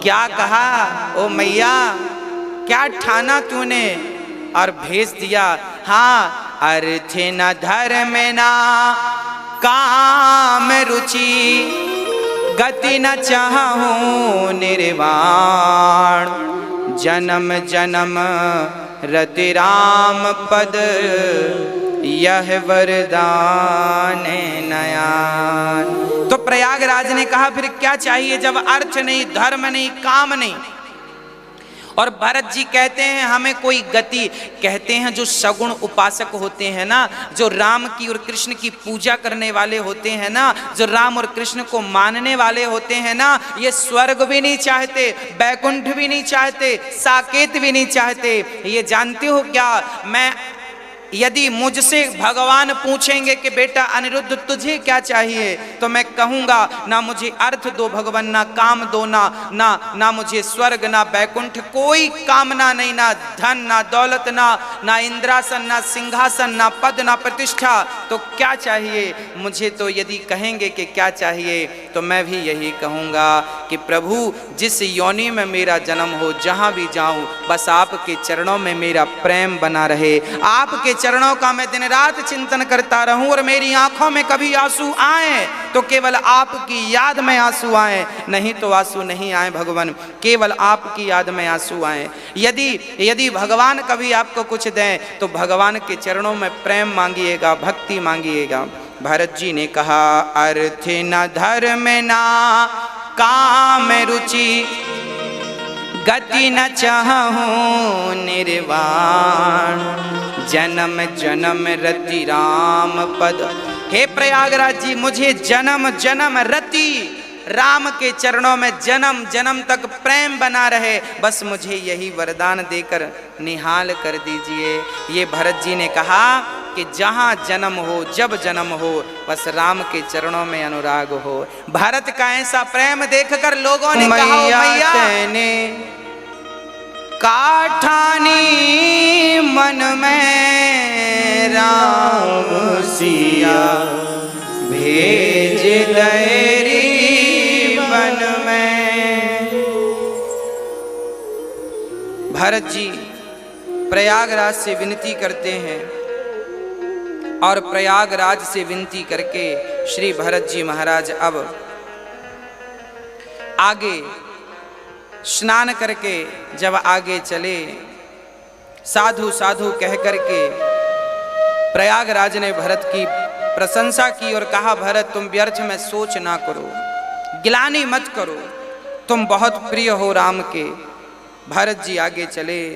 क्या कहा, ओ मैया क्या ठाना तूने, और भेज दिया। हाँ, अर्थ न धर्म ना काम रुचि, गति न चाहूं निर्वाण, जन्म जन्म रति राम पद, यह वरदान नयान। तो प्रयागराज ने कहा फिर क्या चाहिए जब अर्थ नहीं, धर्म नहीं, काम नहीं। और भरत जी कहते हैं हमें कोई गति, कहते हैं जो सगुण उपासक होते हैं ना, जो राम की और कृष्ण की पूजा करने वाले होते हैं ना, जो राम और कृष्ण को मानने वाले होते हैं ना, ये स्वर्ग भी नहीं चाहते, बैकुंठ भी नहीं चाहते, साकेत भी नहीं चाहते। ये जानते हो क्या, मैं यदि मुझसे भगवान पूछेंगे कि बेटा अनिरुद्ध तुझे क्या चाहिए, तो मैं कहूँगा ना मुझे अर्थ दो भगवान, ना काम दो, ना मुझे स्वर्ग, ना बैकुंठ, कोई कामना नहीं, ना धन, ना दौलत, ना इंद्रासन, ना सिंहासन, ना पद, ना प्रतिष्ठा। तो क्या चाहिए मुझे? तो यदि कहेंगे कि क्या चाहिए, तो मैं भी यही कहूँगा कि प्रभु जिस योनि में मेरा जन्म हो, जहाँ भी जाऊँ बस आपके चरणों में मेरा प्रेम बना रहे, आपके चरणों का मैं दिन रात चिंतन करता रहूं, और मेरी आंखों में कभी आंसू आए तो केवल आपकी याद में आंसू आए, नहीं तो आंसू नहीं आए भगवान, केवल आपकी याद में आंसू आए। यदि भगवान कभी आपको कुछ दें तो भगवान के चरणों में प्रेम मांगिएगा, भक्ति मांगिएगा। भरत जी ने कहा अर्थ न धर्म ना काम रुचि, गति न चाहूं निर्वाण, जन्म जन्म रति राम पद। हे प्रयागराज जी, मुझे जन्म जन्म रति राम के चरणों में जन्म जन्म तक प्रेम बना रहे, बस मुझे यही वरदान देकर निहाल कर दीजिए। ये भरत जी ने कहा कि जहाँ जन्म हो, जब जन्म हो, बस राम के चरणों में अनुराग हो। भरत का ऐसा प्रेम देखकर लोगों ने कहा मैया तेने काठानी मन में राम सिया, भेज दैरी वन में। भरत जी प्रयागराज से विनती करते हैं, और प्रयागराज से विनती करके श्री भरत जी महाराज अब आगे स्नान करके जब आगे चले, साधु साधु कह करके प्रयागराज ने भरत की प्रशंसा की और कहा भरत तुम व्यर्थ में सोच ना करो, गिलानी मत करो, तुम बहुत प्रिय हो राम के। भरत जी आगे चले।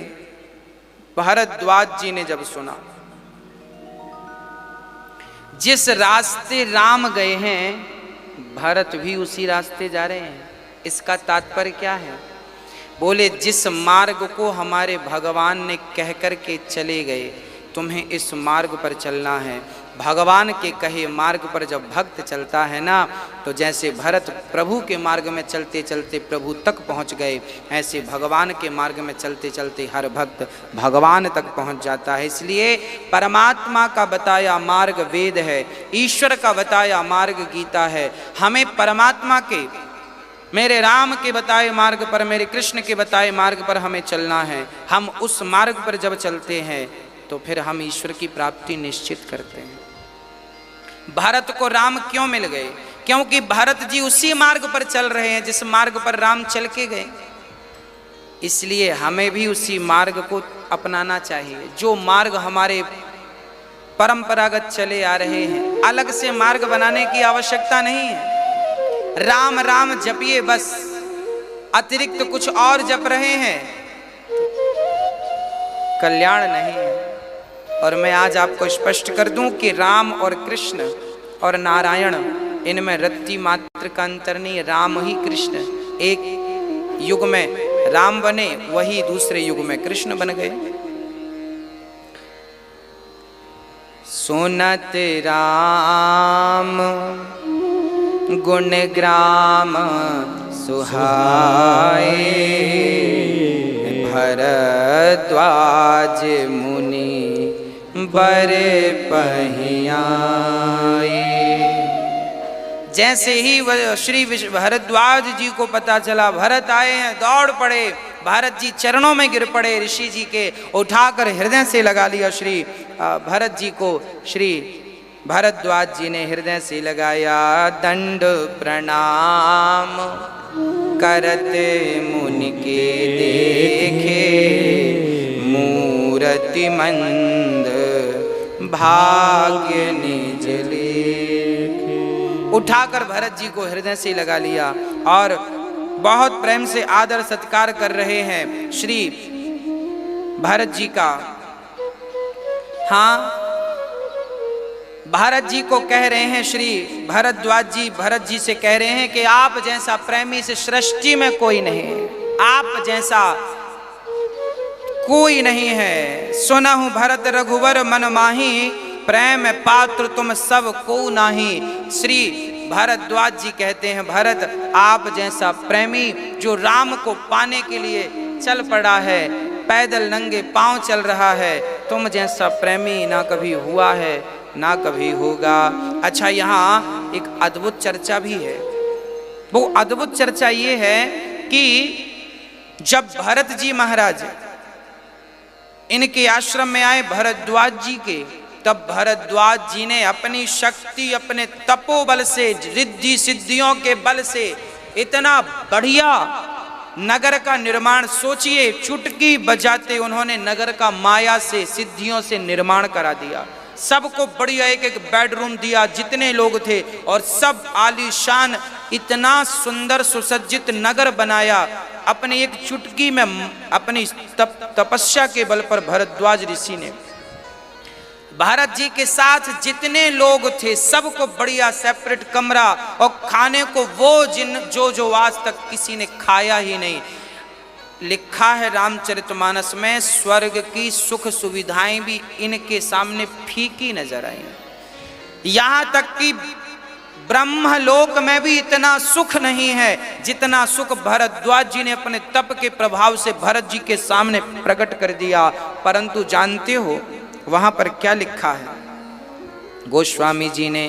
भरद्वाज जी ने जब सुना जिस रास्ते राम गए हैं भरत भी उसी रास्ते जा रहे हैं, इसका तात्पर्य क्या है? बोले जिस मार्ग को हमारे भगवान ने कह कर के चले गए, तुम्हें इस मार्ग पर चलना है। भगवान के कहे मार्ग पर जब भक्त चलता है ना, तो जैसे भरत प्रभु के मार्ग में चलते चलते प्रभु तक पहुंच गए, ऐसे भगवान के मार्ग में चलते चलते हर भक्त भगवान तक पहुंच जाता है। इसलिए परमात्मा का बताया मार्ग वेद है, ईश्वर का बताया मार्ग गीता है। हमें परमात्मा के, मेरे राम के बताए मार्ग पर, मेरे कृष्ण के बताए मार्ग पर हमें चलना है। हम उस मार्ग पर जब चलते हैं तो फिर हम ईश्वर की प्राप्ति निश्चित करते हैं। भरत को राम क्यों मिल गए? क्योंकि भरत जी उसी मार्ग पर चल रहे हैं जिस मार्ग पर राम चल के गए। इसलिए हमें भी उसी मार्ग को अपनाना चाहिए, जो मार्ग हमारे परंपरागत चले आ रहे हैं। अलग से मार्ग बनाने की आवश्यकता नहीं है। राम राम जपिए बस, अतिरिक्त कुछ और जप रहे हैं, कल्याण नहीं है। और मैं आज आपको स्पष्ट कर दूं कि राम और कृष्ण और नारायण, इनमें रत्ती मात्र का अंतर नहीं। राम ही कृष्ण, एक युग में राम बने, वही दूसरे युग में कृष्ण बन गए। सुनत राम गुण ग्राम सुहाए, भरद्वाज मुनि बर पहियाए। जैसे ही वह श्री भरद्वाज जी को पता चला भरत आए हैं, दौड़ पड़े, भरत जी चरणों में गिर पड़े ऋषि जी के, उठाकर हृदय से लगा लिया श्री भरत जी को। श्री भरद्वाज जी ने हृदय से लगाया, दंड प्रणाम करते मुनि के देखे, मूरति मंद भाग्य निज लेखे। उठाकर भरत जी को हृदय से लगा लिया और बहुत प्रेम से आदर सत्कार कर रहे हैं श्री भरत जी का। हाँ, भरत जी को कह रहे हैं, श्री भरद्वाज जी भरत जी से कह रहे हैं कि आप जैसा प्रेमी इस सृष्टि में कोई नहीं है, आप जैसा कोई नहीं है। सुनहु भरत रघुवर मन माही, प्रेम पात्र तुम सब को नाही। श्री भरद्वाज जी कहते हैं, भरत आप जैसा प्रेमी जो राम को पाने के लिए चल पड़ा है, पैदल नंगे पांव चल रहा है, तुम जैसा प्रेमी ना कभी हुआ है ना कभी होगा। अच्छा, यहाँ एक अद्भुत चर्चा भी है। वो अद्भुत चर्चा ये है कि जब भरत जी महाराज इनके आश्रम में आए भरद्वाज जी के, तब भरद्वाज जी ने अपनी शक्ति, अपने तपोबल से, रिद्धि सिद्धियों के बल से इतना बढ़िया नगर का निर्माण, सोचिए चुटकी बजाते उन्होंने नगर का माया से, सिद्धियों से निर्माण करा दिया। सबको बढ़िया एक एक बेडरूम दिया जितने लोग थे, और सब आलीशान इतना सुंदर सुसज्जित नगर बनाया अपने एक चुटकी में। अपनी तपस्या के बल पर भरद्वाज ऋषि ने भरत जी के साथ जितने लोग थे सबको बढ़िया सेपरेट कमरा, और खाने को वो जो आज तक किसी ने खाया ही नहीं। लिखा है रामचरितमानस में, स्वर्ग की सुख सुविधाएं भी इनके सामने फीकी नजर आई। यहां तक कि ब्रह्मलोक में भी इतना सुख नहीं है जितना सुख भरद्वाज जी ने अपने तप के प्रभाव से भरत जी के सामने प्रकट कर दिया। परंतु जानते हो वहां पर क्या लिखा है? गोस्वामी जी ने,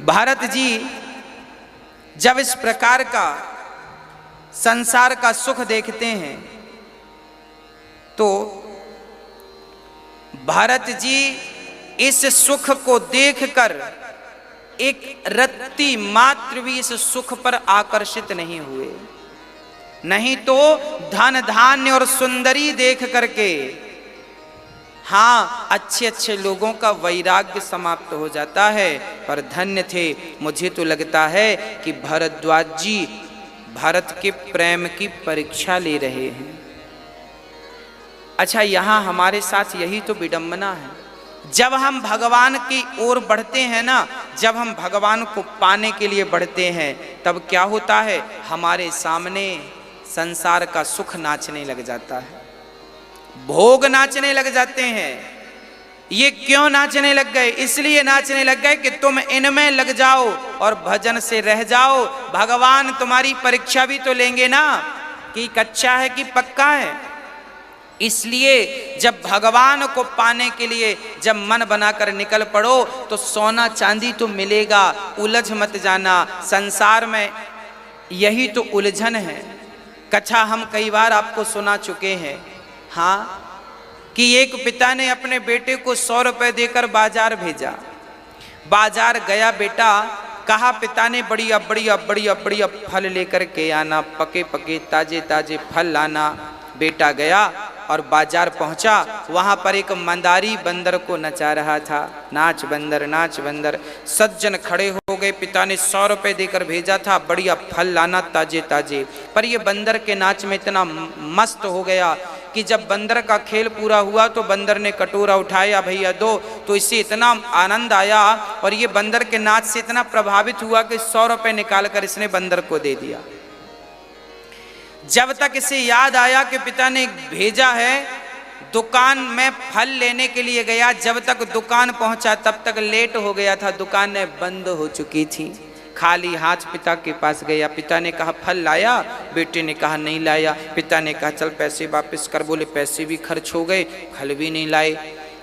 भरत जी जब इस प्रकार का संसार का सुख देखते हैं तो भरत जी इस सुख को देखकर एक रत्ती मात्र भी इस सुख पर आकर्षित नहीं हुए। नहीं तो धन धान्य और सुंदरी देख करके हाँ अच्छे अच्छे लोगों का वैराग्य समाप्त हो जाता है, पर धन्य थे। मुझे तो लगता है कि भरद्वाज जी भारत के प्रेम की परीक्षा ले रहे हैं। अच्छा, यहाँ हमारे साथ यही तो विडंबना है। जब हम भगवान की ओर बढ़ते हैं ना, जब हम भगवान को पाने के लिए बढ़ते हैं, तब क्या होता है? हमारे सामने संसार का सुख नाचने लग जाता है, भोग नाचने लग जाते हैं। ये क्यों नाचने लग गए? इसलिए नाचने लग गए कि तुम इनमें लग जाओ और भजन से रह जाओ। भगवान तुम्हारी परीक्षा भी तो लेंगे ना कि कच्चा है कि पक्का है। इसलिए जब भगवान को पाने के लिए जब मन बनाकर निकल पड़ो तो सोना चांदी तो मिलेगा, उलझ मत जाना। संसार में यही तो उलझन है। कथा हम कई बार आपको सुना चुके हैं, हाँ, कि एक पिता ने अपने बेटे को 100 रुपए देकर बाजार भेजा। बाजार गया बेटा, कहा पिता ने बढ़िया बढ़िया बढ़िया बढ़िया फल लेकर के आना, पके पके ताजे ताजे फल लाना। बेटा गया और बाजार पहुंचा, वहां पर एक मंदारी बंदर को नचा रहा था। नाच बंदर, नाच बंदर। सज्जन खड़े हो गए, पिता ने 100 रुपए देकर भेजा था, बढ़िया फल लाना ताजे ताजे। पर ये बंदर के नाच में इतना मस्त हो गया कि जब बंदर का खेल पूरा हुआ तो बंदर ने कटोरा उठाया, भैया दो। तो इससे इतना आनंद आया और ये बंदर के नाच से इतना प्रभावित हुआ कि 100 रुपए निकाल कर इसने बंदर को दे दिया। जब तक इसे याद आया कि पिता ने भेजा है, दुकान में फल लेने के लिए गया। जब तक दुकान पहुंचा तब तक लेट हो गया था, दुकानें बंद हो चुकी थी। खाली हाथ पिता के पास गया। पिता ने कहा फल लाया? बेटे ने कहा नहीं लाया। पिता ने कहा चल पैसे वापस कर। बोले पैसे भी खर्च हो गए, फल भी नहीं लाए।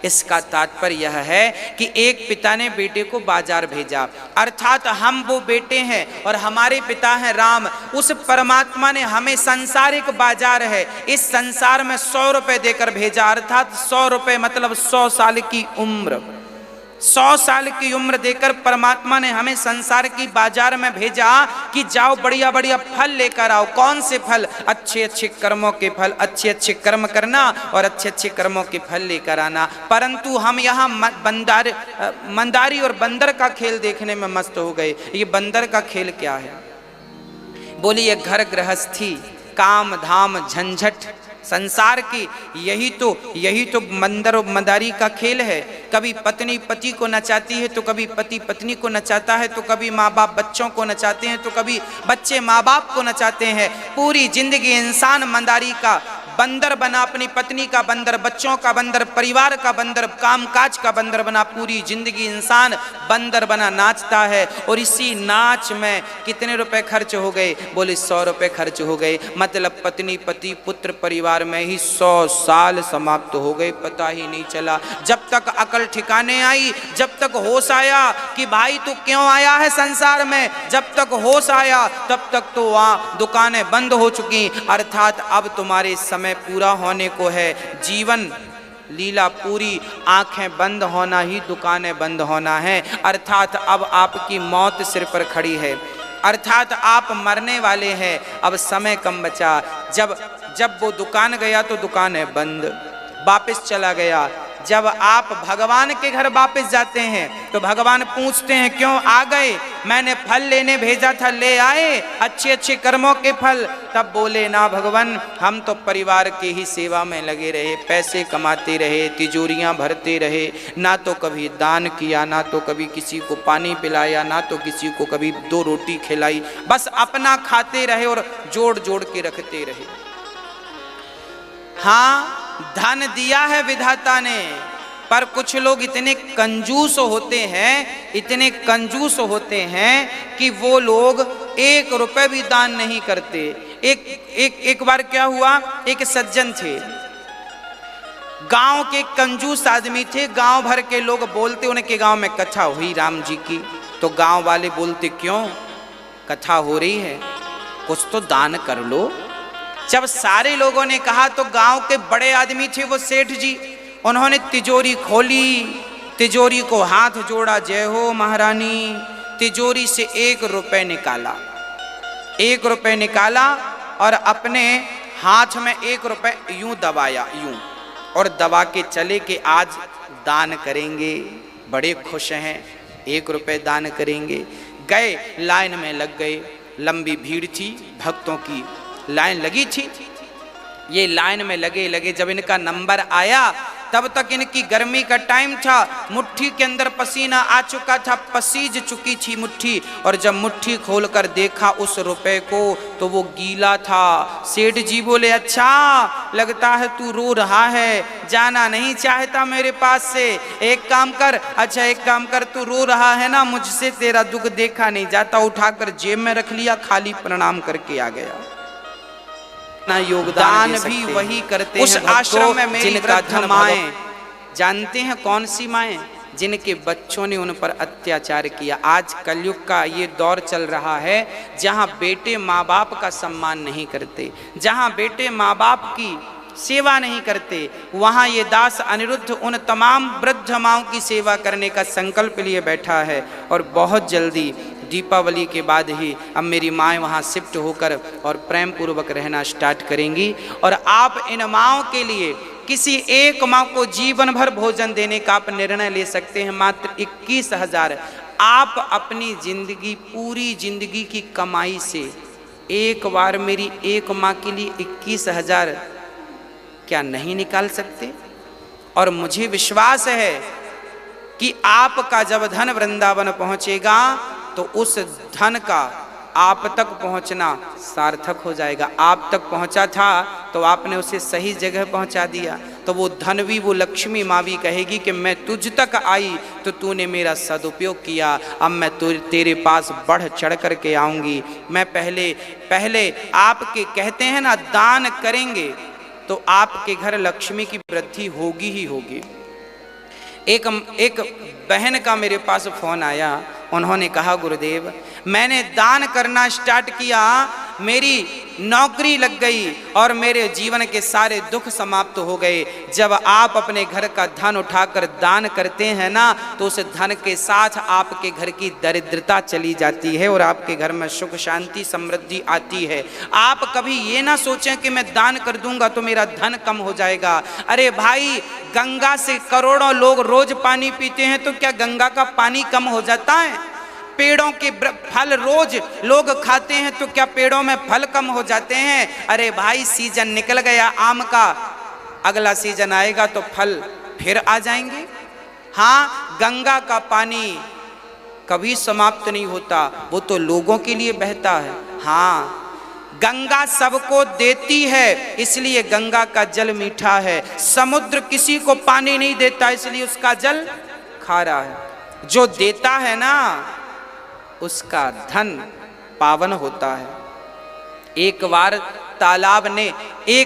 इसका तात्पर्य यह है कि एक पिता ने बेटे को बाजार भेजा, अर्थात हम वो बेटे हैं और हमारे पिता हैं राम। उस परमात्मा ने हमें सांसारिक बाजार है, इस संसार में 100 रुपए देकर भेजा, अर्थात 100 रुपए मतलब 100 साल की उम्र। 100 साल की उम्र देकर परमात्मा ने हमें संसार की बाजार में भेजा कि जाओ बढ़िया बढ़िया फल लेकर आओ। कौन से फल? अच्छे अच्छे कर्मों के फल, अच्छे अच्छे कर्म करना और अच्छे अच्छे कर्मों के फल लेकर आना। परंतु हम यहाँ मंदारी और बंदर का खेल देखने में मस्त हो गए। ये बंदर का खेल क्या है? बोलिए घर गृहस्थी, काम धाम झंझट संसार की, यही तो मंदर और मंदारी का खेल है। कभी पत्नी पति को नचाती है तो कभी पति पत्नी को नचाता है, तो कभी माँ बाप बच्चों को नचाते हैं, तो कभी बच्चे माँ बाप को नचाते हैं। पूरी जिंदगी इंसान मंदारी का बंदर बना, अपनी पत्नी का बंदर, बच्चों का बंदर, परिवार का बंदर, कामकाज का बंदर बना। पूरी जिंदगी इंसान बंदर बना नाचता है। और इसी नाच में कितने रुपए खर्च हो गए? बोले 100 रुपए खर्च हो गए। मतलब पत्नी पति पुत्र परिवार में ही 100 साल समाप्त हो गए, पता ही नहीं चला। जब तक अकल ठिकाने आई, जब तक होश आया कि भाई तू क्यों आया है संसार में, जब तक होश आया तब तक तो वहाँ दुकानें बंद हो चुकी। अर्थात अब तुम्हारे समय पूरा होने को है, जीवन लीला पूरी, आंखें बंद होना ही दुकानें बंद होना है। अर्थात अब आपकी मौत सिर पर खड़ी है, अर्थात आप मरने वाले हैं। अब समय कम बचा। जब वो दुकान गया तो दुकानें बंद, वापस चला गया। जब आप भगवान के घर वापस जाते हैं तो भगवान पूछते हैं क्यों आ गए? मैंने फल लेने भेजा था, ले आए अच्छे अच्छे कर्मों के फल? तब बोले ना भगवान, हम तो परिवार की ही सेवा में लगे रहे, पैसे कमाते रहे, तिजोरियां भरते रहे, ना तो कभी दान किया, ना तो कभी किसी को पानी पिलाया, ना तो किसी को कभी 2 रोटी खिलाई, बस अपना खाते रहे और जोड़ जोड़ के रखते रहे। हाँ, धन दिया है विधाता ने, पर कुछ लोग इतने कंजूस होते हैं, इतने कंजूस होते हैं कि वो लोग 1 रुपए भी दान नहीं करते। एक बार क्या हुआ, एक सज्जन थे, गांव के कंजूस आदमी थे। गांव भर के लोग बोलते, उनके गांव में कथा हुई राम जी की, तो गांव वाले बोलते क्यों कथा हो रही है, कुछ तो दान कर लो। जब सारे लोगों ने कहा तो गांव के बड़े आदमी थे वो सेठ जी, उन्होंने तिजोरी खोली, तिजोरी को हाथ जोड़ा, जय हो महारानी। तिजोरी से 1 रुपए निकाला, 1 रुपए निकाला और अपने हाथ में 1 रुपए यूं दबाया, यूं, और दबा के चले कि आज दान करेंगे। बड़े खुश हैं, 1 रुपए दान करेंगे। गए, लाइन में लग गए, लंबी भीड़ थी, भक्तों की लाइन लगी थी। ये लाइन में लगे जब इनका नंबर आया तब तक इनकी गर्मी का टाइम था, मुट्ठी के अंदर पसीना आ चुका था, पसीज चुकी थी मुट्ठी। और जब मुट्ठी खोलकर देखा उस रुपए को तो वो गीला था। सेठ जी बोले अच्छा लगता है तू रो रहा है, जाना नहीं चाहता मेरे पास से, एक काम कर, अच्छा एक काम कर, तू रो रहा है ना, मुझसे तेरा दुख देखा नहीं जाता। उठाकर जेब में रख लिया, खाली प्रणाम करके आ गया। योगदान भी वही करते हैं उस आश्रम में मेरी वृद्ध माएं। जानते हैं कौन सी माएं? जिनके बच्चों ने उन पर अत्याचार किया। आज कलयुग का ये दौर चल रहा है जहां बेटे माँ बाप का सम्मान नहीं करते, जहां बेटे माँ बाप की सेवा नहीं करते, वहां ये दास अनिरुद्ध उन तमाम वृद्ध माओं की सेवा करने का संकल्प लिए बैठा है। और बहुत जल्दी दीपावली के बाद ही अब मेरी माएँ वहाँ शिफ्ट होकर और प्रेम पूर्वक रहना स्टार्ट करेंगी। और आप इन माँओं के लिए किसी एक माँ को जीवन भर भोजन देने का आप निर्णय ले सकते हैं, मात्र 21,000। आप अपनी जिंदगी, पूरी जिंदगी की कमाई से एक बार मेरी एक माँ के लिए 21,000 क्या नहीं निकाल सकते? और मुझे विश्वास है कि आपका जब धन वृंदावन पहुँचेगा तो उस धन का आप तक पहुंचना सार्थक हो जाएगा। आप तक पहुंचा था तो आपने उसे सही जगह पहुंचा दिया, तो वो धन भी, वो लक्ष्मी माँ भी कहेगी कि मैं तुझ तक आई तो तूने मेरा सदुपयोग किया, अब मैं तेरे पास बढ़ चढ़ करके आऊँगी। मैं पहले आपके कहते हैं ना, दान करेंगे तो आपके घर लक्ष्मी की वृद्धि होगी ही होगी। एक बहन का मेरे पास फोन आया। उन्होंने कहा गुरुदेव मैंने दान करना स्टार्ट किया, मेरी नौकरी लग गई और मेरे जीवन के सारे दुख समाप्त हो गए। जब आप अपने घर का धन उठाकर दान करते हैं ना, तो उस धन के साथ आपके घर की दरिद्रता चली जाती है और आपके घर में सुख शांति समृद्धि आती है। आप कभी ये ना सोचें कि मैं दान कर दूंगा तो मेरा धन कम हो जाएगा। अरे भाई, गंगा से करोड़ों लोग रोज पानी पीते हैं, तो क्या गंगा का पानी कम हो जाता है? पेड़ों के फल रोज लोग खाते हैं, तो क्या पेड़ों में फल कम हो जाते हैं? अरे भाई, सीजन निकल गया आम का, अगला सीजन आएगा तो फल फिर आ जाएंगे। हाँ, गंगा का पानी कभी समाप्त नहीं होता, वो तो लोगों के लिए बहता है। हाँ, गंगा सबको देती है, इसलिए गंगा का जल मीठा है। समुद्र किसी को पानी नहीं देता, इसलिए उसका जल खारा है। जो देता है ना, उसका धन पावन होता है। एक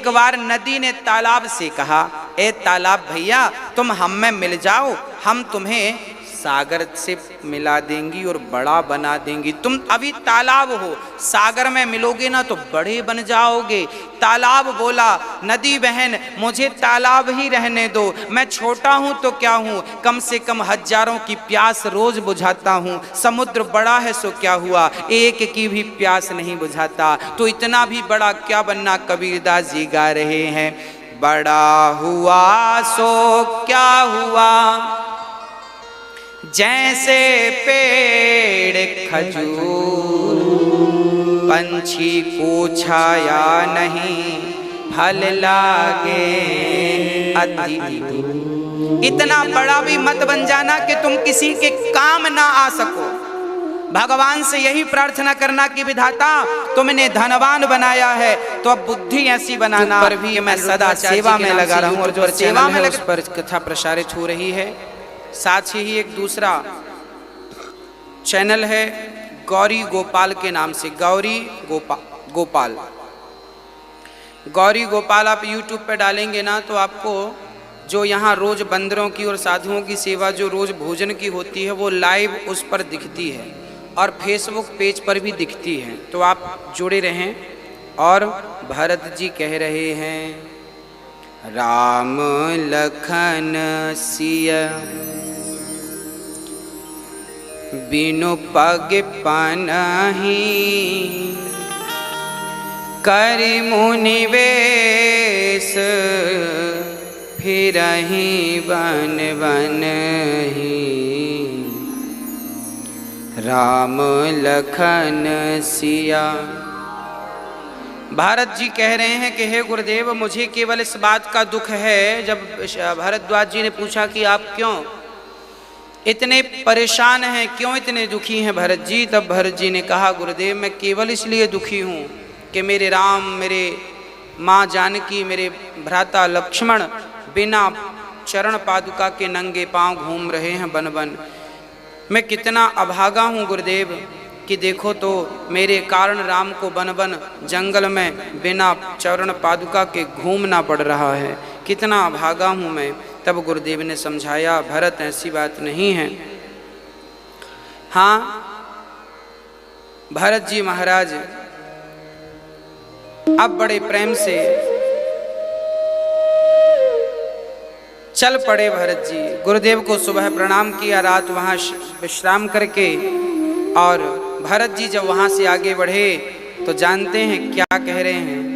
बार नदी ने तालाब से कहा, ए तालाब भैया, तुम हम में मिल जाओ, हम तुम्हें सागर से मिला देंगी और बड़ा बना देंगी। तुम अभी तालाब हो, सागर में मिलोगे ना तो बड़े बन जाओगे। तालाब बोला, नदी बहन मुझे तालाब ही रहने दो, मैं छोटा हूं तो क्या हूं, कम से कम हजारों की प्यास रोज बुझाता हूं। समुद्र बड़ा है सो क्या हुआ, एक की भी प्यास नहीं बुझाता, तो इतना भी बड़ा क्या बनना। कबीरदास जी गा रहे हैं, बड़ा हुआ सो क्या हुआ, जैसे पेड़ खजूर, पंछी को छाया नहीं, फल लागे अति दूर। इतना बड़ा भी मत बन जाना कि तुम किसी के काम ना आ सको। भगवान से यही प्रार्थना करना कि विधाता तुमने धनवान बनाया है, तो अब बुद्धि ऐसी बनाना पर भी मैं सदा सेवा में लगा रहा हूँ। और जो सेवा में उस पर कथा प्रसारित हो रही है। साथ ही एक दूसरा चैनल है गौरी गोपाल के नाम से, गौरी गोपाल। गौरी गोपाल आप YouTube पे डालेंगे ना, तो आपको जो यहाँ रोज बंदरों की और साधुओं की सेवा जो रोज भोजन की होती है, वो लाइव उस पर दिखती है और फेसबुक पेज पर भी दिखती है। तो आप जुड़े रहें। और भरत जी कह रहे हैं, राम लखन सिया बिनु पग पनहि, करि मुनि वेश फिरहि वन बनहि। राम लखन सिया। भारत जी कह रहे हैं कि हे गुरुदेव, मुझे केवल इस बात का दुख है। जब भरद्वाज जी ने पूछा कि आप क्यों इतने परेशान हैं, क्यों इतने दुखी हैं भरत जी, तब भरत जी ने कहा, गुरुदेव मैं केवल इसलिए दुखी हूँ कि मेरे राम, मेरे माँ जानकी, मेरे भ्राता लक्ष्मण बिना चरण पादुका के नंगे पांव घूम रहे हैं बन बन। मैं कितना अभागा हूँ गुरुदेव कि देखो तो मेरे कारण राम को बन बन जंगल में बिना चरण पादुका के घूमना पड़ रहा है, कितना अभागा हूँ मैं। तब गुरुदेव ने समझाया, भरत ऐसी बात नहीं है। हाँ, भरत जी महाराज अब बड़े प्रेम से चल पड़े। भरत जी गुरुदेव को सुबह प्रणाम किया, रात वहाँ विश्राम करके, और भरत जी जब वहाँ से आगे बढ़े तो जानते हैं क्या कह रहे हैं।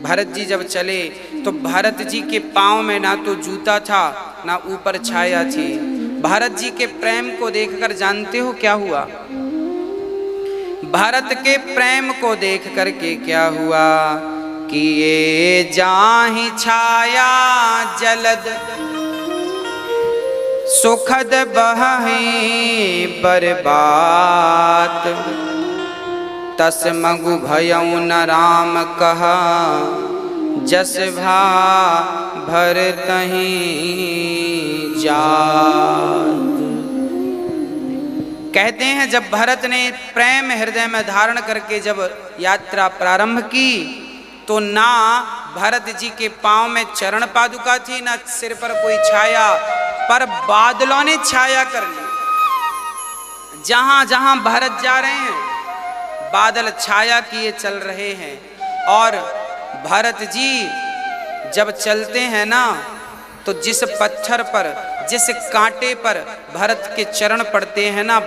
भरत जी जब चले तो भरत जी के पाँव में ना तो जूता था ना ऊपर छाया थी। भरत जी के प्रेम को देखकर जानते हो क्या हुआ? भरत के प्रेम को देख करके क्या हुआ कि ये जाहि छाया जलद सुखद बहि बर्बात, तस मगु भयउ न राम कहा, जस भा भरतहि जात। कहते हैं जब भरत ने प्रेम हृदय में धारण करके जब यात्रा प्रारंभ की, तो ना भरत जी के पांव में चरण पादुका थी, ना सिर पर कोई छाया, पर बादलों ने छाया कर ली। जहां जहां भरत जा रहे हैं बादल छाया किए चल रहे हैं। और भरत जी जब चलते हैं ना तो जिस पत्थर पर जिस कांटे पर भरत के चरण पड़ते हैं ना,